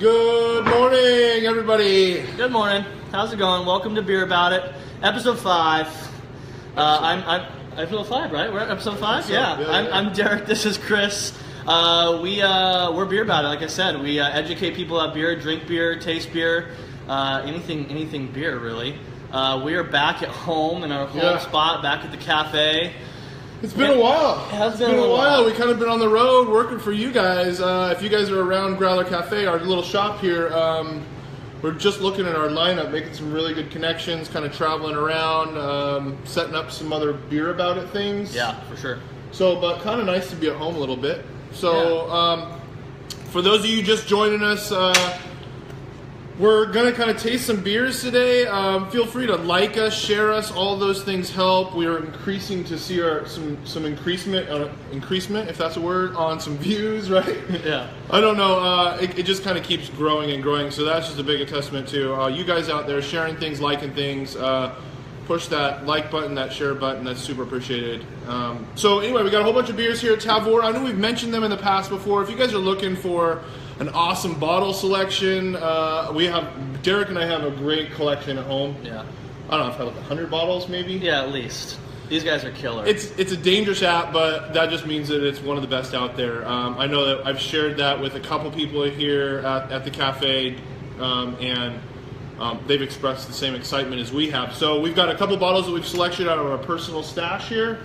Good morning, everybody. Good morning. How's it going? Welcome to Beer About It, episode 5. I'm episode 5, right? We're at episode 5. Yeah. I'm Derek. This is Chris. We're Beer About It. Like I said, we educate people about beer, drink beer, taste beer, anything beer really. We are back at home in our home spot, back at the cafe. It's been a while. It has been a while. We kind of been on the road working for you guys. If you guys are around Growler Cafe, our little shop here, we're just looking at our lineup, making some really good connections, kind of traveling around, setting up some other Beer About It things. Yeah, for sure. So, but kind of nice to be at home a little bit. So, for those of you just joining us, we're going to kind of taste some beers today. Feel free to like us, share us. All those things help. We are increasing to see some increasement, if that's a word, on some views, right? Yeah. I don't know. It just kind of keeps growing and growing. So that's just a big testament to you guys out there sharing things, liking things. Push that like button, that share button. That's super appreciated. So anyway, we got a whole bunch of beers here at Tavour. I know we've mentioned them in the past before. If you guys are looking for an awesome bottle selection, Derek and I have a great collection at home. Yeah. I don't know, I've had like 100 bottles maybe. Yeah, at least. These guys are killer. It's a dangerous app, but that just means that it's one of the best out there. I know that I've shared that with a couple people here at the cafe, and they've expressed the same excitement as we have. So we've got a couple bottles that we've selected out of our personal stash here.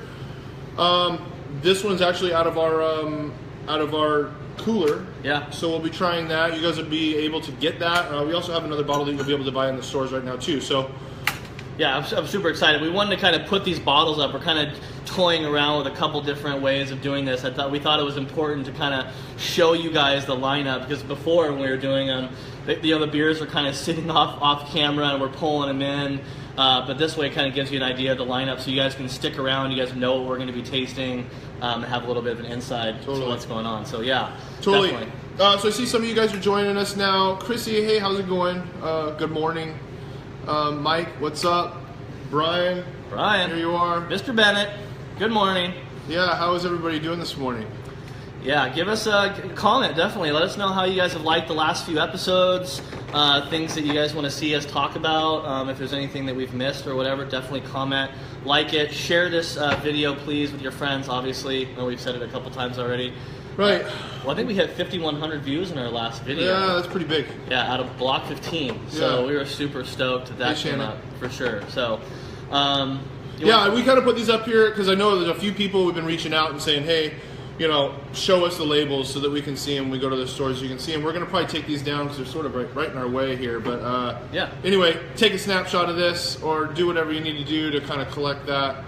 This one's actually out of our cooler. Yeah. So we'll be trying that. You guys will be able to get that. We also have another bottle that you'll be able to buy in the stores right now too. So. Yeah, I'm super excited. We wanted to kind of put these bottles up. We're kind of toying around with a couple different ways of doing this. We thought it was important to kind of show you guys the lineup, because before when we were doing them, the beers are kind of sitting off camera and we're pulling them in. But this way it kind of gives you an idea of the lineup, so you guys can stick around. You guys know what we're going to be tasting, and have a little bit of an insight to what's going on. So yeah, totally. Definitely. So I see some of you guys are joining us now. Chrissy, hey, how's it going? Good morning. Mike, what's up? Brian, here you are. Mr. Bennett, good morning. Yeah, how is everybody doing this morning? Yeah, give us a comment, definitely. Let us know how you guys have liked the last few episodes, things that you guys want to see us talk about. If there's anything that we've missed or whatever, definitely comment, like it, share this video, please, with your friends, obviously. I know we've said it a couple times already. Right. Well, I think we had 5,100 views in our last video. Yeah, that's pretty big. Yeah, out of block 15. So we were super stoked that came up, for sure. So, we kind of put these up here because I know there's a few people we've been reaching out and saying, hey, show us the labels so that we can see them. We go to the stores, you can see them. We're going to probably take these down because they're sort of right in our way here. But anyway, take a snapshot of this or do whatever you need to do to kind of collect that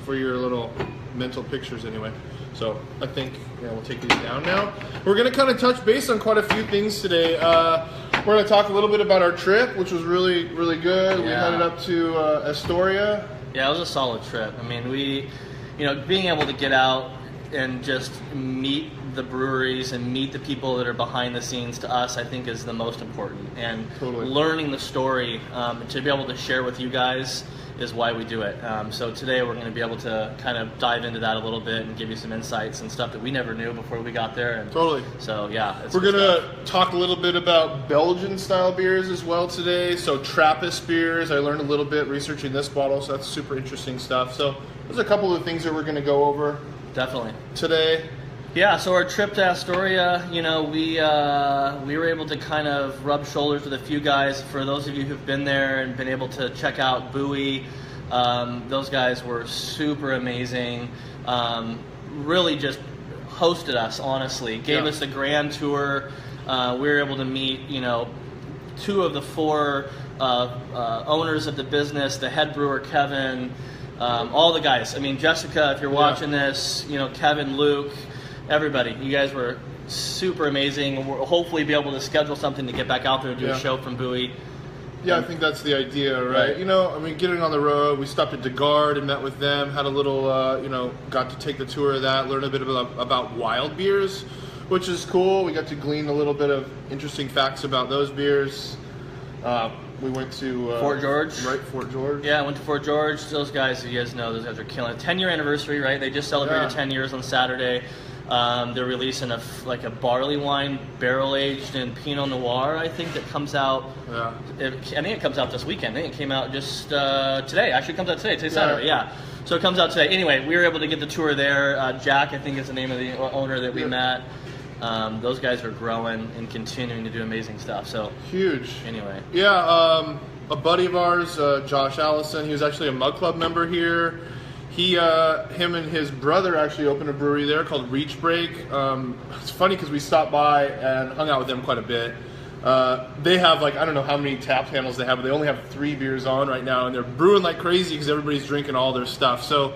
for your little mental pictures anyway. So I think we'll take these down now. We're going to kind of touch base on quite a few things today. We're going to talk a little bit about our trip, which was really, really good. We headed up to Astoria. Yeah, it was a solid trip. I mean, being able to get out and just meet the breweries and meet the people that are behind the scenes, to us, I think, is the most important. And learning the story to be able to share with you guys is why we do it. So today we're going to be able to kind of dive into that a little bit and give you some insights and stuff that we never knew before we got there. And so we're going to talk a little bit about Belgian style beers as well today. So Trappist beers. I learned a little bit researching this bottle, so that's super interesting stuff. So there's a couple of things that we're going to go over. Definitely. Today. Yeah, so our trip to Astoria, we were able to kind of rub shoulders with a few guys. For those of you who've been there and been able to check out Buoy, those guys were super amazing. Really just hosted us, honestly. Gave us a grand tour. We were able to meet, 2 of the 4 owners of the business, the head brewer, Kevin, all the guys. I mean, Jessica, if you're watching this, Kevin, Luke, everybody. You guys were super amazing. We'll hopefully be able to schedule something to get back out there and do a show from Buoy. Yeah, I think that's the idea, right? Getting on the road, we stopped at DeGard and met with them, had a little, got to take the tour of that, learn a bit about wild beers, which is cool. We got to glean a little bit of interesting facts about those beers. We went to Fort George. Right, Fort George. Yeah, I went to Fort George. Those guys, you guys know, those guys are killing it. 10-year anniversary, right? They just celebrated 10 years on Saturday. They're releasing a barley wine barrel aged in Pinot Noir, I think, that comes out. Yeah. I think it comes out this weekend. I think it came out just today. Actually, it comes out today. Today's Saturday. Yeah. So it comes out today. Anyway, we were able to get the tour there. Jack, I think, is the name of the owner that we met. Those guys are growing and continuing to do amazing stuff. So huge. Anyway. Yeah. A buddy of ours, Josh Allison. He was actually a Mug Club member here. Him and his brother actually opened a brewery there called Reach Break. It's funny because we stopped by and hung out with them quite a bit. They have I don't know how many tap handles they have, but they only have 3 beers on right now, and they're brewing like crazy because everybody's drinking all their stuff. So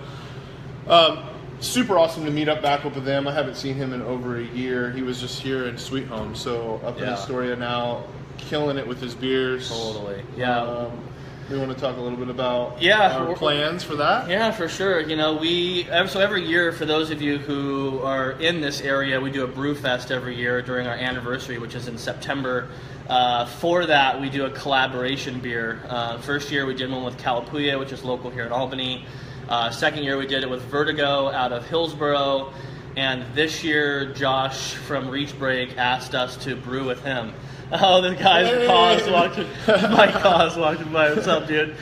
super awesome to meet back up with them. I haven't seen him in over a year. He was just here in Sweet Home, so up in Astoria now, killing it with his beers. Totally. Yeah. We want to talk a little bit about our plans for that. Yeah, for sure. So every year, for those of you who are in this area, we do a brew fest every year during our anniversary, which is in September. For that, we do a collaboration beer. First year, we did one with Calapooya, which is local here in Albany. Second year, we did it with Vertigo out of Hillsboro. And this year, Josh from Reach Break asked us to brew with him. Oh, the guy's Cause walking. My Cause walking by. What's up, dude?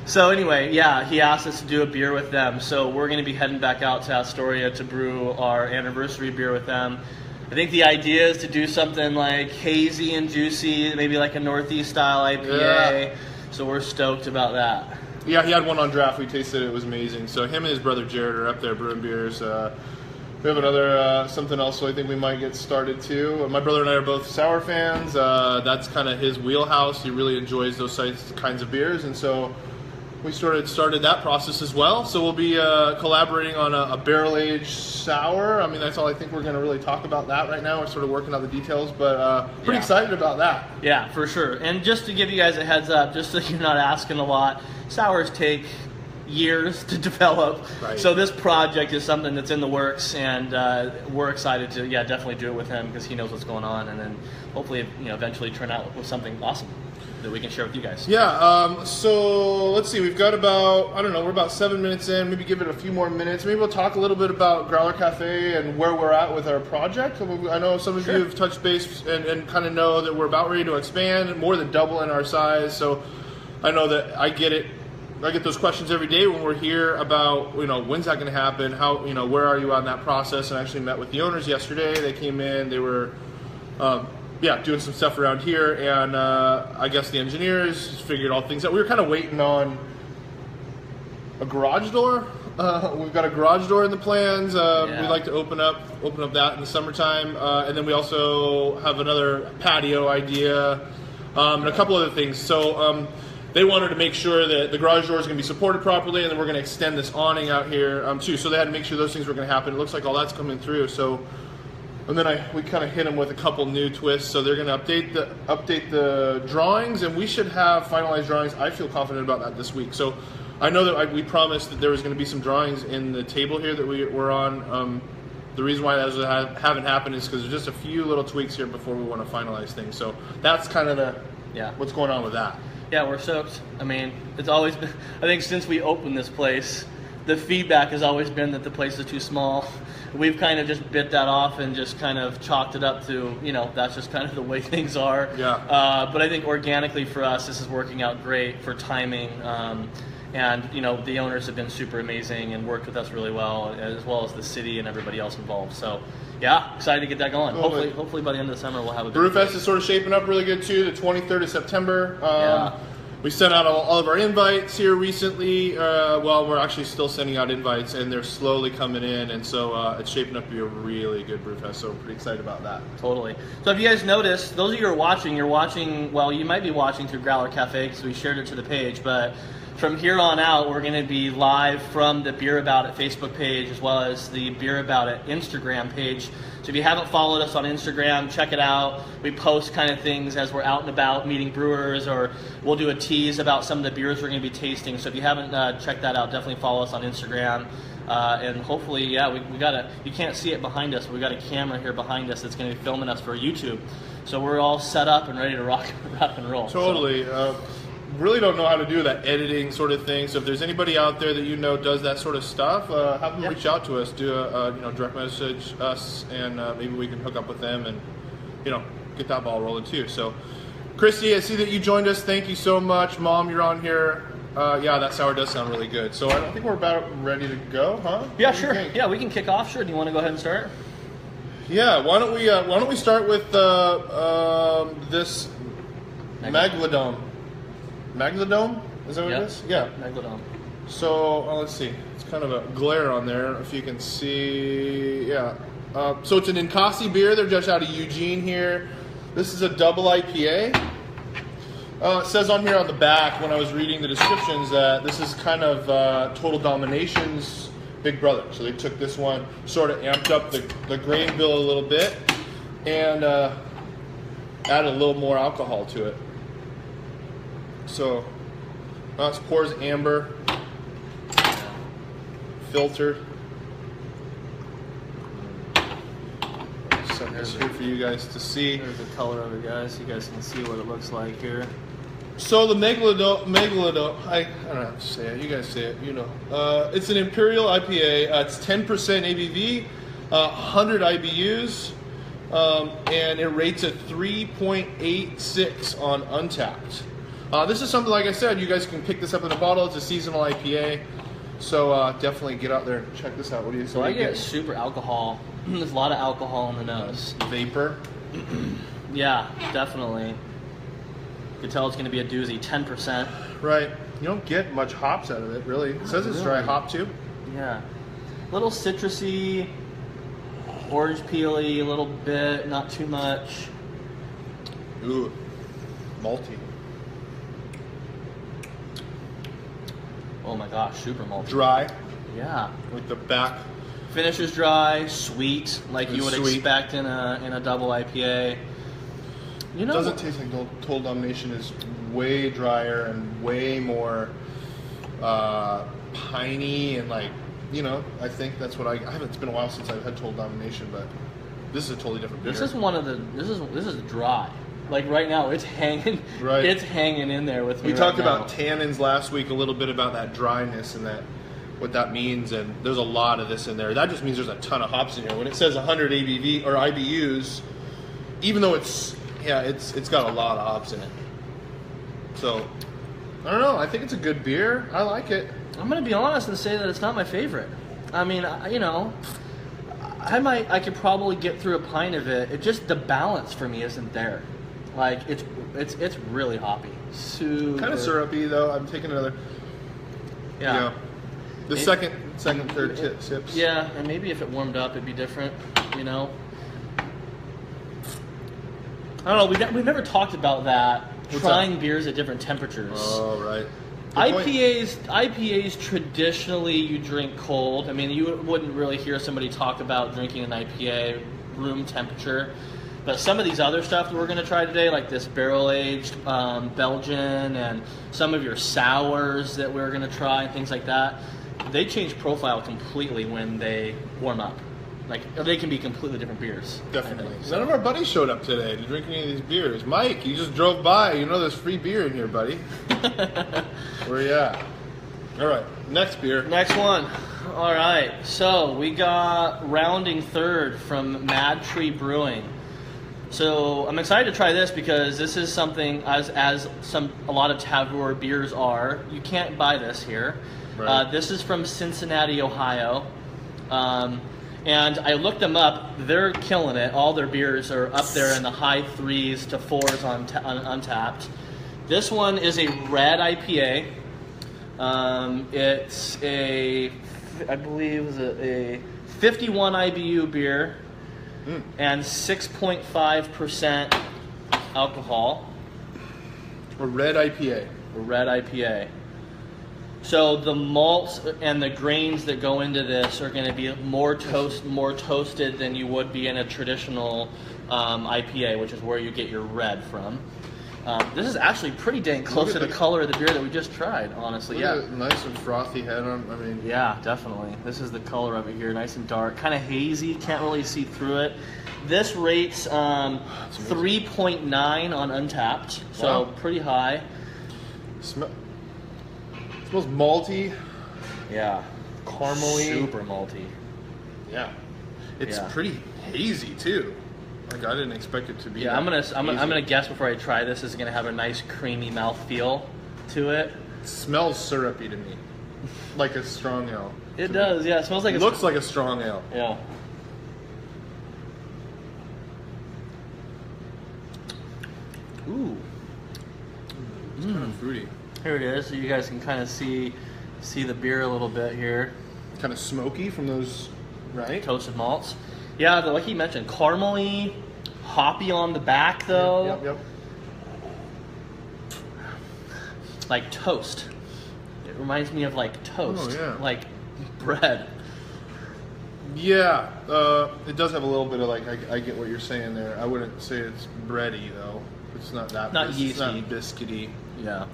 So anyway, he asked us to do a beer with them. So we're going to be heading back out to Astoria to brew our anniversary beer with them. I think the idea is to do something like hazy and juicy, maybe like a Northeast style IPA. Yeah. So we're stoked about that. Yeah, he had one on draft. We tasted it. It was amazing. So him and his brother Jared are up there brewing beers. We have another something else, so I think we might get started too. My brother and I are both sour fans. That's kind of his wheelhouse. He really enjoys those kinds of beers, and so we started that process as well. So we'll be collaborating on a barrel-aged sour. I mean, that's all I think we're going to really talk about that right now. We're sort of working out the details, but pretty excited about that. Yeah, for sure. And just to give you guys a heads up, just so you're not asking a lot, sours take years to develop. Right. So this project is something that's in the works, and we're excited to definitely do it with him because he knows what's going on, and then hopefully eventually turn out with something awesome that we can share with you guys. Yeah, so let's see, we've got we're about 7 minutes in, maybe give it a few more minutes. Maybe we'll talk a little bit about Growler Cafe and where we're at with our project. I know some of you have touched base and kind of know that we're about ready to expand, more than double in our size, so I know that I get those questions every day when we're here about, when's that going to happen? How, where are you on that process? And I actually met with the owners yesterday. They came in, they were, doing some stuff around here. And I guess the engineers figured all things out. We were kind of waiting on a garage door. We've got a garage door in the plans. We'd like to open up that in the summertime. And then we also have another patio idea and a couple other things. So, they wanted to make sure that the garage door is going to be supported properly, and then we're going to extend this awning out here too. So they had to make sure those things were going to happen. It looks like all that's coming through. So, and then we kind of hit them with a couple new twists. So they're going to update the drawings, and we should have finalized drawings. I feel confident about that this week. So I know that we promised that there was going to be some drawings in the table here that we're on. The reason why those haven't happened is because there's just a few little tweaks here before we want to finalize things. So that's kind of what's going on with that. Yeah, we're stoked. I mean, it's always been, I think since we opened this place, the feedback has always been that the place is too small. We've kind of just bit that off and just kind of chalked it up to, that's just kind of the way things are. Yeah. But I think organically for us, this is working out great for timing. And, the owners have been super amazing and worked with us really well as the city and everybody else involved. So, excited to get that going. Hopefully by the end of the summer we'll have a Brewfest is sort of shaping up really good too. The 23rd of September. We sent out all of our invites here recently. We're actually still sending out invites, and they're slowly coming in, and so it's shaping up to be a really good Brewfest. So we're pretty excited about that. Totally. So if you guys noticed, those of you who are watching, you might be watching through Growler Cafe because we shared it to the page, but from here on out, we're going to be live from the Beer About It Facebook page as well as the Beer About It Instagram page. So if you haven't followed us on Instagram, check it out. We post kind of things as we're out and about meeting brewers, or we'll do a tease about some of the beers we're going to be tasting. So if you haven't checked that out, definitely follow us on Instagram. And hopefully, we got you can't see it behind us, but we got a camera here behind us that's going to be filming us for YouTube. So we're all set up and ready to rock and roll. Totally. really don't know how to do that editing sort of thing. So if there's anybody out there that you know does that sort of stuff, have them reach out to us, do a direct message us, and maybe we can hook up with them and get that ball rolling too. So, Christy, I see that you joined us. Thank you so much. Mom, you're on here. Yeah, that sour does sound really good. So I think we're about ready to go, huh? Yeah, sure. Yeah, we can kick off. Sure. Do you want to go ahead and start? Yeah. Why don't we start with this Megalodon. Megalodon? Is that what it is? Yeah. Megalodon. So let's see. It's kind of a glare on there. If you can see, yeah. So it's an Ninkasi beer. They're just out of Eugene here. This is a double IPA. It says on here on the back when I was reading the descriptions that this is kind of Total Domination's big brother. So they took this one, sort of amped up the grain bill a little bit, and added a little more alcohol to it. So this pours amber, filtered. Set this here for you guys to see. There's the color of it, guys. You guys can see what it looks like here. So the Megalodon, I don't have to say it. You guys say it. It's an Imperial IPA. It's 10% ABV, 100 IBUs, and it rates at 3.86 on Untapped. This is something, like I said, you guys can pick this up in a bottle. It's a seasonal IPA, so definitely get out there and check this out. What do you? So I get super alcohol. There's a lot of alcohol in the nose. Vapor. Yeah, definitely. You can tell it's going to be a doozy. 10%. Right. You don't get much hops out of it, really. It says it's dry hop too. Yeah. Little citrusy, orange peely, a little bit, not too much. Ooh, malty. Oh my gosh, super malty. Dry. Yeah. With the back. Finish is dry, sweet, like you would sweet. expect in a double IPA. It doesn't taste like Total Domination. Is way drier and way more piney and I think that's what I haven't. It's been a while since I've had Total Domination, but this is a totally different beer. This is dry. Like right now, it's hanging. Right. It's hanging in there with me. We talked about tannins last week a little bit about that dryness and what that means, and there's a lot of this in there. That just means there's a ton of hops in here. When it says 100 ABV or IBUs, even though it's got a lot of hops in it. So I don't know. I think it's a good beer. I like it. I'm gonna be honest and say that it's not my favorite. I mean, I could probably get through a pint of it. It just the balance for me isn't there. Like it's really hoppy. Super. Kind of syrupy though. I'm taking another. Yeah. The second, third sips. Yeah, and maybe if it warmed up, it'd be different. I don't know. We've never talked about that. Trying beers at different temperatures. Oh, right. IPAs traditionally you drink cold. I mean, you wouldn't really hear somebody talk about drinking an IPA room temperature. But some of these other stuff that we're going to try today, like this barrel-aged Belgian and some of your sours that we're going to try and things like that, they change profile completely when they warm up. Like, they can be completely different beers. Definitely. None of our buddies showed up today to drink any of these beers. Mike, you just drove by. There's free beer in here, buddy. Where you at? All right, next beer. Next one. All right, so we got rounding third from MadTree Brewing. So I'm excited to try this because this is something as a lot of Tavour beers are. You can't buy this here. Right. This is from Cincinnati, Ohio. And I looked them up. They're killing it. All their beers are up there in the high 3s to 4s on Untapped. This one is a red IPA. It's I believe, a 51 IBU beer and 6.5% alcohol. A red IPA. A red IPA. So the malts and the grains that go into this are going to be more toasted than you would be in a traditional IPA, which is where you get your red from. This is actually pretty dang close to the color of the beer that we just tried, honestly. Yeah, nice and frothy head on. Yeah, definitely. This is the color of it here, nice and dark, kind of hazy. Can't really see through it. This rates 3.9 on Untapped, so pretty high. Smells malty, Yeah. caramely. Super malty. Yeah. It's Yeah. pretty hazy too. Like I didn't expect it to be. Yeah, that I'm hazy. gonna guess before I try this is gonna have a nice creamy mouthfeel to it. It smells syrupy to me, like a strong ale. It does, yeah. It smells like It looks like a strong ale. Yeah. Ooh. It's kind of fruity, Here it is, so you guys can kind of see the beer a little bit here. kind of smoky from those, right? Toasted malts. Yeah, like he mentioned, caramely, hoppy on the back though. Yep. Like toast. It reminds me of like toast. Oh, yeah. Like bread. Yeah, it does have a little bit of like I get what you're saying there. I wouldn't say it's bready though. It's not that. Not It's not yeasty. biscuity. Yeah.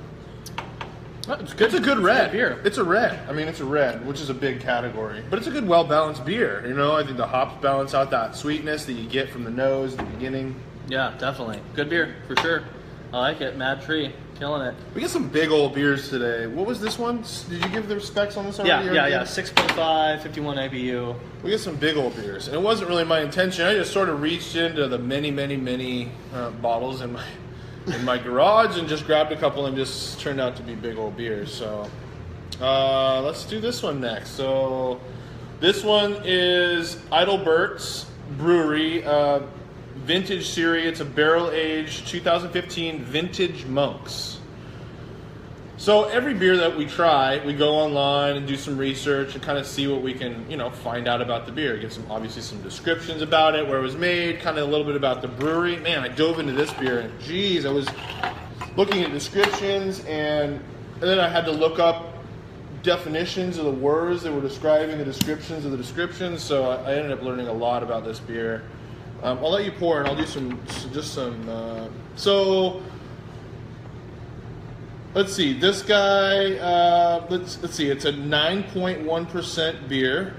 It's good. It's a good red beer. It's a red. I mean, it's a red, which is a big category, but it's a good, well balanced beer. You know, I think the hops balance out that sweetness that you get from the nose, the beginning. Yeah, definitely. Good beer, for sure. I like it. MadTree. Killing it. We get some big old beers today. What was this one? Did you give the specs on this already? Yeah. 6.5, 51 IBU. We get some big old beers, and it wasn't really my intention. I just sort of reached into the many bottles in my garage and just grabbed a couple, and just turned out to be big old beers. So let's do this one next. So this one is Adelbert's Brewery vintage series. It's a barrel aged 2015 vintage monks. So every beer that we try, we go online and do some research and kind of see what we can, find out about the beer. Get obviously some descriptions about it, where it was made, kind of a little bit about the brewery. Man, I dove into this beer, and geez, I was looking at descriptions, and then I had to look up definitions of the words that were describing the descriptions of the descriptions. So I ended up learning a lot about this beer. I'll let you pour, and I'll do some. So let's see. This guy. Let's see. It's a 9.1% beer.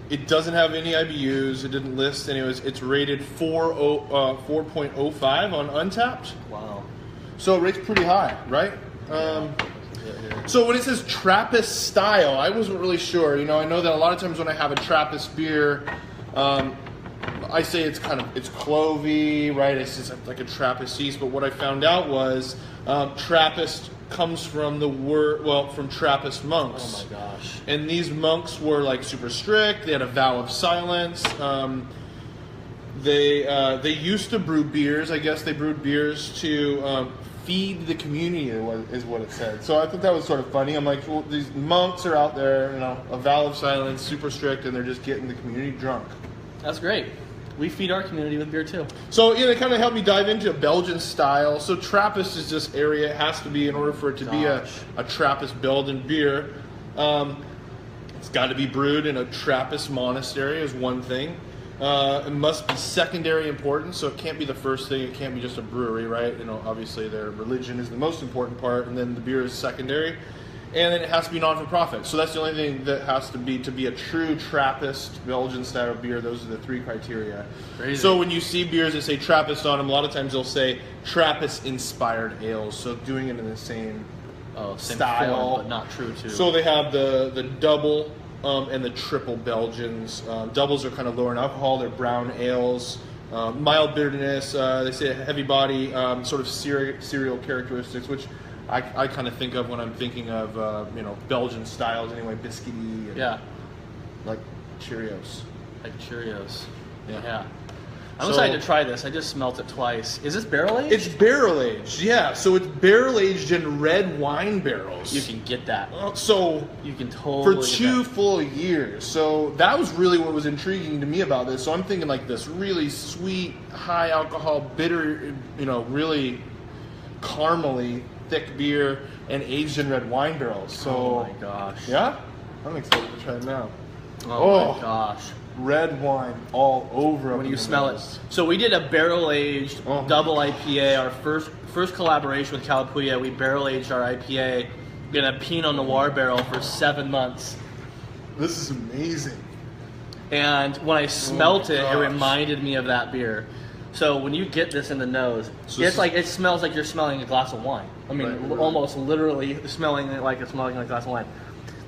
It doesn't have any IBUs. It didn't list anyways. It's rated 4.05 on Untapped. Wow. So it rates pretty high, right? So when it says Trappist style, I wasn't really sure. I know that a lot of times when I have a Trappist beer, I say it's clovey, right? It's just like a Trappist yeast. But what I found out was Trappist comes from from Trappist monks. Oh my gosh. And these monks were like super strict. They had a vow of silence. They used to brew beers. I guess they brewed beers to feed the community, is what it said. So I thought that was sort of funny. I'm like, well, these monks are out there, a vow of silence, super strict, and they're just getting the community drunk. That's great. We feed our community with beer too. So they kind of helped me dive into a Belgian style. So Trappist is this area. It has to be, in order for it to be a Trappist Belgian beer, it's got to be brewed in a Trappist monastery is one thing. It must be secondary importance, so it can't be the first thing. It can't be just a brewery, right? Obviously their religion is the most important part, and then the beer is secondary. And then it has to be non-for-profit. So that's the only thing that has to be a true Trappist Belgian style beer. Those are the three criteria. Crazy. So when you see beers that say Trappist on them, a lot of times they'll say Trappist-inspired ales. So doing it in the same style, form, but not true to. So they have the double and the triple Belgians. Doubles are kind of lower in alcohol. They're brown ales. Mild bitterness. They say heavy body, sort of cereal characteristics, which I kind of think of when I'm thinking of Belgian styles anyway, biscuity. And like Cheerios. Like Cheerios. Yeah. I'm excited to try this. I just smelt it twice. Is this barrel aged? It's barrel aged, yeah. So it's barrel aged in red wine barrels. You can get that. So you can totally for 2 full years. So that was really what was intriguing to me about this. So I'm thinking like this really sweet, high alcohol, bitter, really caramely, thick beer, and aged in red wine barrels. So, oh my gosh. Yeah? I'm excited to try it now. Oh my gosh. Red wine all over. When you smell it. So we did a barrel-aged double IPA, our first collaboration with Calapooya. We barrel-aged our IPA in a Pinot Noir barrel for 7 months. This is amazing. And when I smelt it, it reminded me of that beer. So when you get this in the nose, So it's like it smells like you're smelling a glass of wine. I mean, Right. almost literally smelling it like it's smelling like a glass of wine.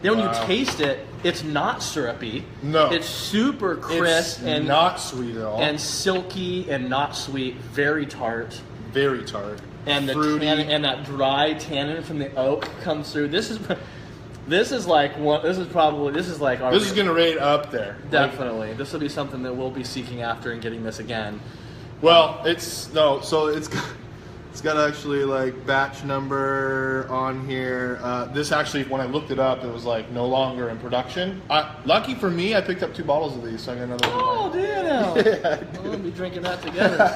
Then when you taste it, it's not syrupy. No. It's super crisp It's and not sweet at all. and silky and not sweet, very tart. Very tart. And the Fruity. tannin, and that dry tannin from the oak comes through. This is like one. This is like our. This is going to rate up there. Definitely. This will be something that we'll be seeking after and getting this again. Well, it's got actually like batch number on here. This actually, when I looked it up, it was like no longer in production. Lucky for me, I picked up 2 bottles of these, so I got another one. Oh, do you know? Yeah. We'll be drinking that together,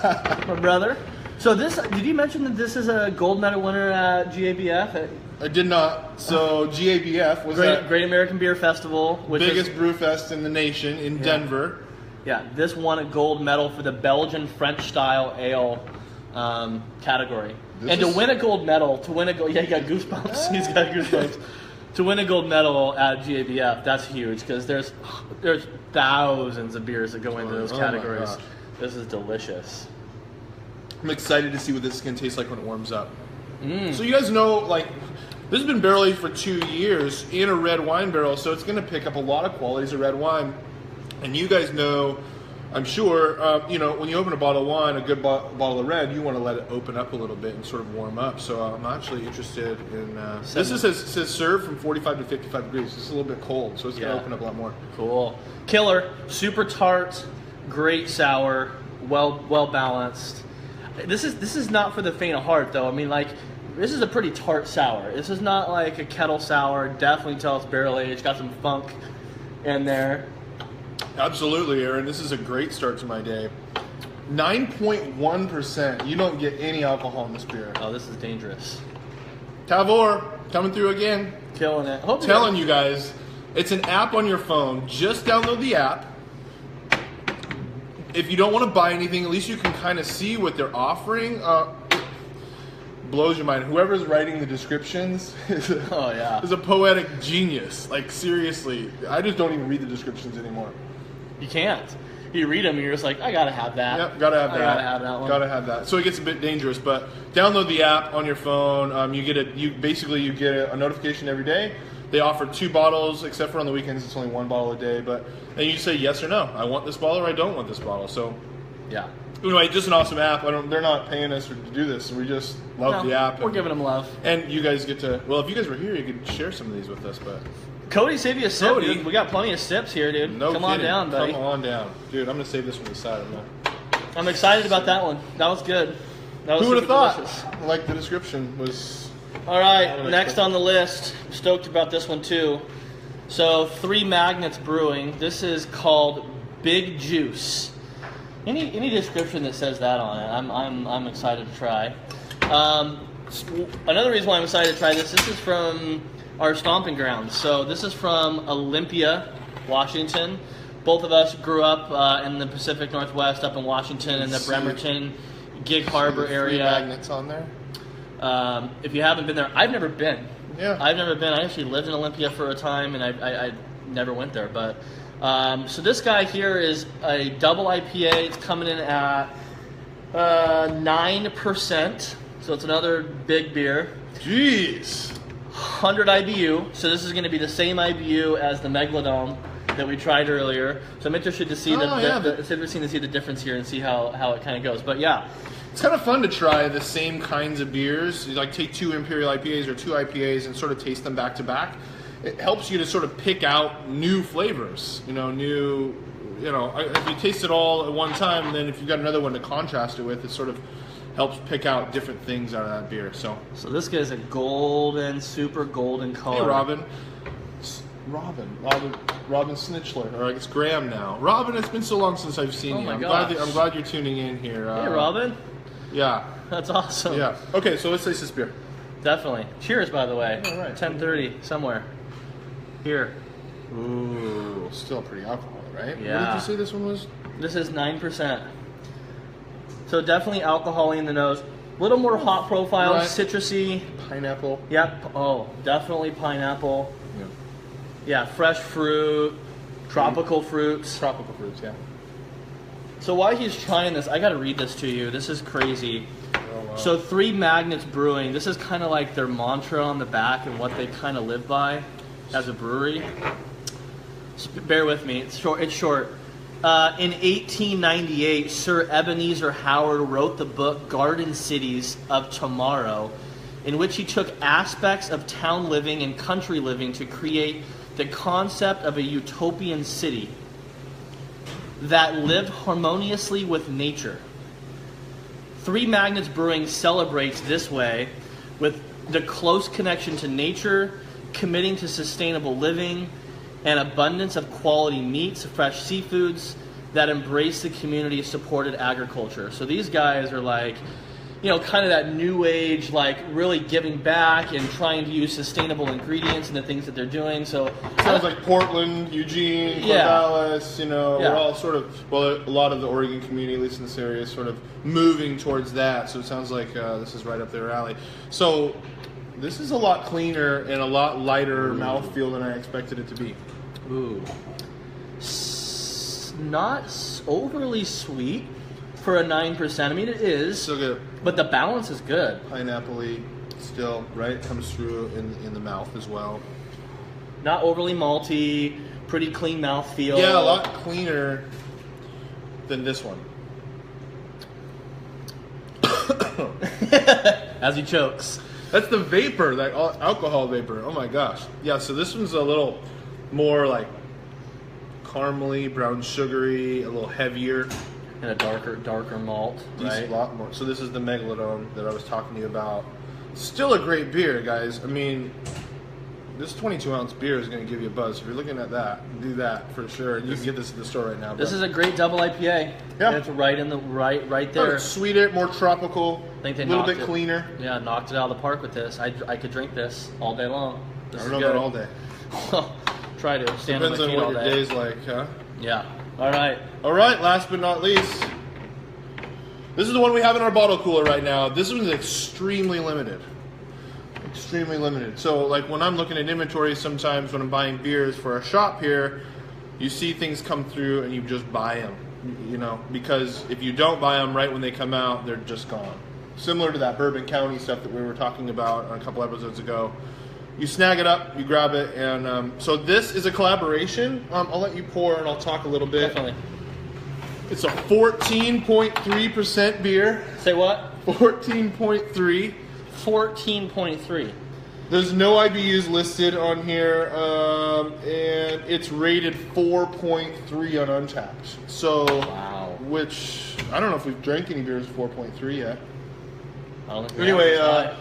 my brother. So did you mention that this is a gold medal winner at GABF? I did not. So GABF was Great American Beer Festival, which biggest is, brew fest in the nation in Denver. Yeah, this won a gold medal for the Belgian French style ale category. To win a gold medal, you got goosebumps. He's got goosebumps. To win a gold medal at GABF, that's huge because there's thousands of beers that go into those categories. This is delicious. I'm excited to see what this is going to taste like when it warms up. So you guys know, like, this has been barrel aged for 2 years in a red wine barrel, so it's going to pick up a lot of qualities of red wine. And you guys know, I'm sure, when you open a bottle of wine, a good bottle of red, you want to let it open up a little bit and sort of warm up. So I'm actually interested in... this says serve from 45 to 55 degrees. This is a little bit cold, so it's going to open up a lot more. Cool. Killer. Super tart. Great sour. Well balanced. This is not for the faint of heart, though. I mean, like, this is a pretty tart sour. This is not like a kettle sour. Definitely tell it's barrel aged. Got some funk in there. Absolutely, Aaron. This is a great start to my day. 9.1%. You don't get any alcohol in this beer. Oh, this is dangerous. Tavour, coming through again. Killing it. Telling you guys, it's an app on your phone. Just download the app. If you don't want to buy anything, at least you can kind of see what they're offering. Blows your mind. Whoever's writing the descriptions is a poetic genius. Like, seriously. I just don't even read the descriptions anymore. You can't. You read them and you're just like, I gotta have that. Yep, gotta have that. Gotta have that one. Gotta have that. So it gets a bit dangerous, but download the app on your phone. You get a notification every day. They offer 2 bottles, except for on the weekends. It's only 1 bottle a day. But then you say yes or no. I want this bottle or I don't want this bottle. So yeah. Anyway, just an awesome app. They're not paying us to do this. We just love the app. We're giving them love. And you guys get to. Well, if you guys were here, you could share some of these with us. But Cody, save you a sip, dude. We got plenty of sips here, dude. No Come on down, buddy. Come on down, dude. I'm gonna save this one aside. I'm excited about that one. That was good. That was Who would have thought? Delicious. Like the description was. All right, next on the list. I'm stoked about this one too. So, 3 Magnets Brewing. This is called Big Juice. Any description that says that on it, I'm excited to try. Another reason why I'm excited to try this is from our stomping grounds. So this is from Olympia, Washington. Both of us grew up in the Pacific Northwest, up in Washington, in the Bremerton, Gig Harbor area. 3 Magnets on there. If you haven't been there, I've never been. Yeah. I've never been. I actually lived in Olympia for a time, and I never went there. But so this guy here is a double IPA. It's coming in at 9%. So it's another big beer. Jeez. 100 IBU. So this is going to be the same IBU as the Megalodon that we tried earlier. So I'm interested to see the difference here and see how it kind of goes. But yeah. It's kind of fun to try the same kinds of beers. You like take 2 Imperial IPAs or 2 IPAs and sort of taste them back to back. It helps you to sort of pick out new flavors. If you taste it all at one time, then if you've got another one to contrast it with, it sort of helps pick out different things out of that beer. So this guy's a super golden color. Hey, Robin Snitchler, or I guess Graham now. Robin, it's been so long since I've seen you. I'm glad you're tuning in here. Hey, Robin. Yeah. That's awesome. Yeah. Okay, so let's taste this beer. Definitely. Cheers, by the way. All right. 10:30 somewhere. Here. Ooh, still pretty alcohol, right? Yeah. What did you say this one was? This is 9%. So definitely alcohol in the nose. A little more hop profile, right. Citrusy. Pineapple. Yep. Oh, definitely pineapple. Yeah. Yeah, fresh fruit, tropical fruits. Tropical fruits, yeah. So while he's trying this, I got to read this to you. This is crazy. Oh, wow. So Three Magnets Brewing, this is kind of like their mantra on the back and what they kind of live by as a brewery. Bear with me, it's short. In 1898, Sir Ebenezer Howard wrote the book Garden Cities of Tomorrow, in which he took aspects of town living and country living to create the concept of a utopian city that lived harmoniously with nature. Three Magnets Brewing celebrates this way with the close connection to nature, committing to sustainable living, and abundance of quality meats, fresh seafoods that embrace the community-supported agriculture. So these guys are like, you know, kind of that new age, like really giving back and trying to use sustainable ingredients in the things that they're doing. So sounds like Portland, Eugene, Corvallis, you know, we're all sort of, well, a lot of the Oregon community, at least in this area, is sort of moving towards that. So it sounds like this is right up their alley. So this is a lot cleaner and a lot lighter mouthfeel than I expected it to be. Ooh. Not overly sweet for a 9%. I mean, it is. So good. But the balance is good. Pineapple-y still, right? Comes through in the mouth as well. Not overly malty, pretty clean mouthfeel. Yeah, a lot cleaner than this one. As he chokes. That's the vapor, that alcohol vapor. Oh my gosh. Yeah, so this one's a little more like caramely, brown sugary, a little heavier. And a darker malt, right? A lot more. So this is the Megalodon that I was talking to you about. Still a great beer, guys. I mean, this 22-ounce beer is going to give you a buzz. If you're looking at that, do that for sure. You can get this at the store right now. This is a great double IPA. Yeah. And it's right in the right there. It's sweeter, more tropical, I think they a little bit knocked it. cleaner. Yeah, knocked it out of the park with this. I could drink this all day long. This I is don't know good. about all day. Well, try to stand Depends on my on feet all what your day. day's like, huh? Yeah. All right. All right, last but not least. This is the one we have in our bottle cooler right now. This one's extremely limited. Extremely limited. So, like, when I'm looking at inventory, sometimes when I'm buying beers for our shop here, you see things come through and you just buy them, you know, because if you don't buy them right when they come out, they're just gone. Similar to that Bourbon County stuff that we were talking about a couple episodes ago. You snag it up, you grab it, and so this is a collaboration. I'll let you pour and I'll talk a little bit. Definitely. It's a 14.3% beer. Say what? 14.3. 14.3. There's no IBUs listed on here, and it's rated 4.3 on Untapped. So, Wow. which I don't know if we've drank any beers 4.3 yet. I don't think we Anyway, have.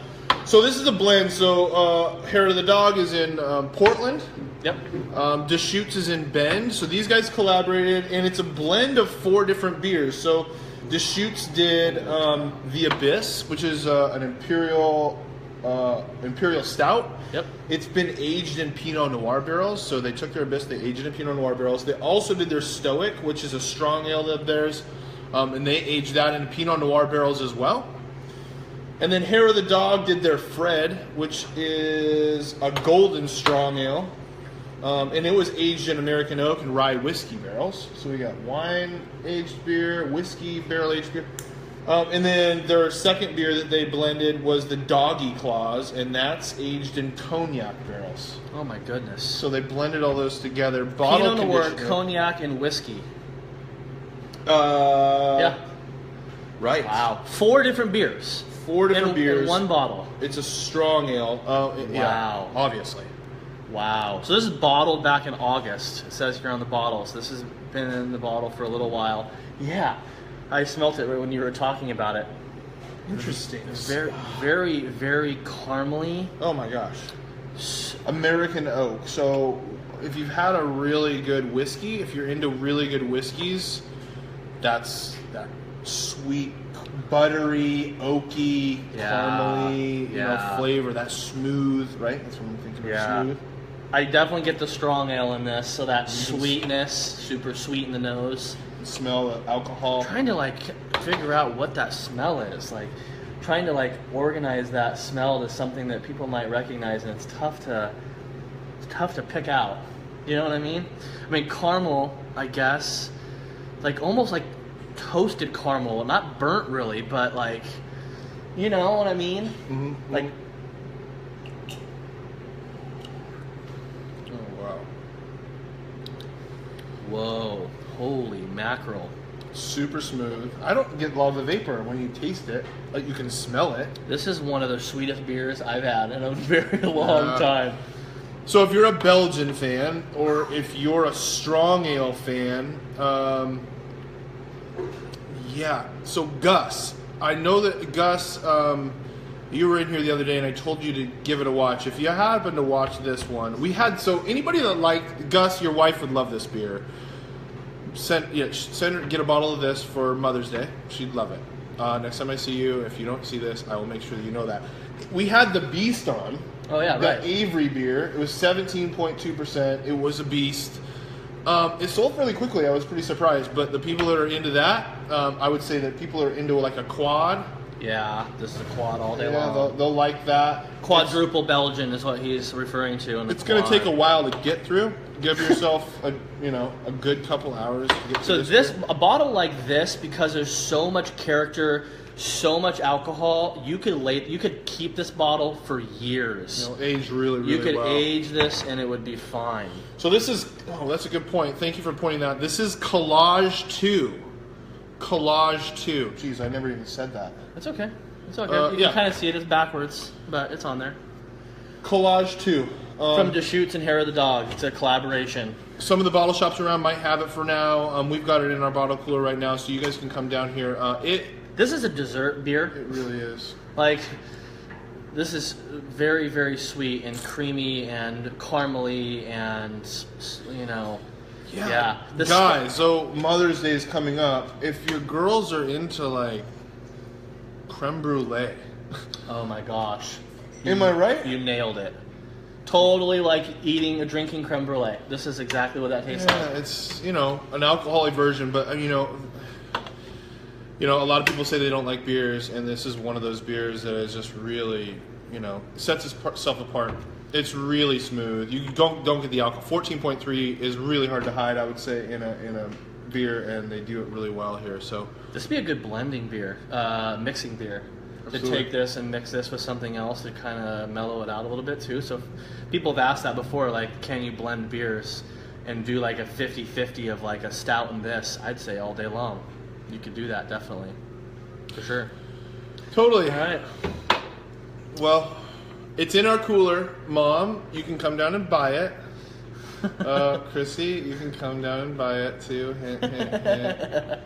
so this is a blend. So Hair of the Dog is in Portland. Yep. Deschutes is in Bend. So these guys collaborated, and it's a blend of 4 different beers. So Deschutes did the Abyss, which is an imperial stout. Yep. It's been aged in Pinot Noir barrels. So they took their Abyss, they aged it in Pinot Noir barrels. They also did their Stoic, which is a strong ale of theirs, and they aged that in Pinot Noir barrels as well. And then Hair of the Dog did their Fred, which is a golden strong ale. And it was aged in American oak and rye whiskey barrels. So we got wine-aged beer, whiskey, barrel-aged beer. And then their second beer that they blended was the Doggy Claws, and that's aged in cognac barrels. Oh my goodness. So they blended all those together. Bottle Pinot Noir, conditioner. cognac, and whiskey. Yeah. Right. Wow. 4 different beers. 4 different beers. In one bottle. It's a strong ale. Yeah, Wow. obviously. Wow. So this is bottled back in August. It says here on the bottle. So this has been in the bottle for a little while. Yeah. I smelt it when you were talking about it. Interesting. Very, very, very caramely. Oh my gosh. American oak. So if you've had a really good whiskey, if you're into really good whiskeys, that's that sweet, buttery, oaky, caramely, you know, flavor. That's smooth, right? That's what I'm thinking of. Smooth. I definitely get the strong ale in this, so that sweetness, super sweet in the nose. Smell the alcohol. Trying to like figure out what that smell is, like trying to like organize that smell to something that people might recognize, and it's tough to pick out. You know what I mean? I mean, caramel, I guess, like almost like toasted caramel, not burnt really, but like, you know what I mean? Mm-hmm. Like, oh wow, whoa, holy mackerel! super smooth. I don't get a lot of the vapor when you taste it. Like you can smell it. This is one of the sweetest beers I've had in a very long time. So if you're a Belgian fan, or if you're a strong ale fan, yeah. So Gus, I know that Gus, you were in here the other day, and I told you to give it a watch. If you happen to watch this one, so anybody that liked Gus, your wife would love this beer. Send her, get a bottle of this for Mother's Day. She'd love it. Next time I see you, if you don't see this, I will make sure that you know that. We had the Beast on. Oh yeah, the right. Avery beer. It was 17.2%. It was a beast. It sold fairly quickly. I was pretty surprised. But the people that are into that, I would say that people are into like a quad. Yeah, this is a quad all day long. They'll like that. Quadruple Belgian is what he's referring to. It's going to take a while to get through. Give yourself a good couple hours to get through. So a bottle like this, because there's so much character, so much alcohol, you could keep this bottle for years. Age really well. You could age this and it would be fine. So this is, that's a good point. Thank you for pointing that out. This is Collage 2. Collage 2. Jeez, I never even said that. It's okay. It's okay. You can kind of see it as backwards, but it's on there. Collage 2. From Deschutes and Hair of the Dog. It's a collaboration. Some of the bottle shops around might have it for now. We've got it in our bottle cooler right now, so you guys can come down here. This is a dessert beer. It really is. Like, this is very, very sweet and creamy and caramely and, Yeah. Guys, so Mother's Day is coming up. If your girls are into, like, creme brulee. Oh, my gosh. Am I right? You nailed it. Totally like drinking creme brulee. This is exactly what that tastes like. Yeah, it's, an alcoholic version, but, a lot of people say they don't like beers, and this is one of those beers that is just really, sets itself apart. It's really smooth. You don't get the alcohol. 14.3 is really hard to hide, I would say, in a beer, and they do it really well here. So this would be a good blending beer, mixing beer. Absolutely. To take this and mix this with something else to kind of mellow it out a little bit too. So people have asked that before, like, can you blend beers and do like a 50-50 of like a stout and this? I'd say all day long. You could do that, definitely. For sure. Totally. All right. Well, it's in our cooler. Mom, you can come down and buy it. Chrissy, you can come down and buy it too. Hint, hint, hint.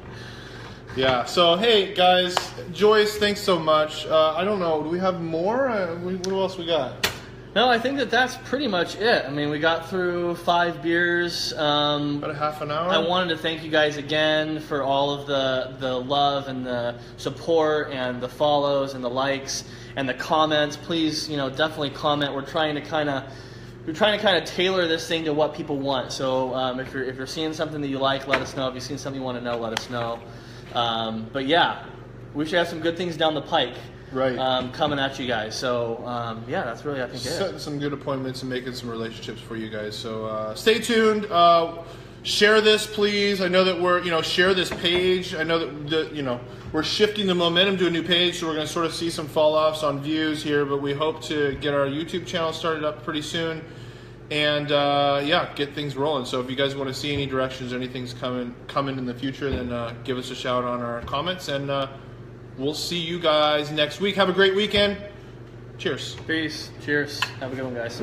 Yeah, so hey guys, Joyce, thanks so much. I don't know, do we have more? What else we got? No, I think that's pretty much it. I mean, we got through 5 beers. About a half an hour. I wanted to thank you guys again for all of the love and the support and the follows and the likes and the comments. Please, definitely comment. We're trying to kind of tailor this thing to what people want. So if you're seeing something that you like, let us know. If you've seen something you want to know, let us know. But yeah, we should have some good things down the pike, right? Coming at you guys. So yeah, that's really, I think, setting some good appointments and making some relationships for you guys. So stay tuned. Share this, please. I know that we're share this page. I know that we're shifting the momentum to a new page, so we're going to sort of see some fall offs on views here. But we hope to get our YouTube channel started up pretty soon. And get things rolling. So if you guys want to see any directions, anything's coming in the future, then give us a shout on our comments, and we'll see you guys next week. Have a great weekend. Cheers. Peace. Cheers. Have a good one, guys.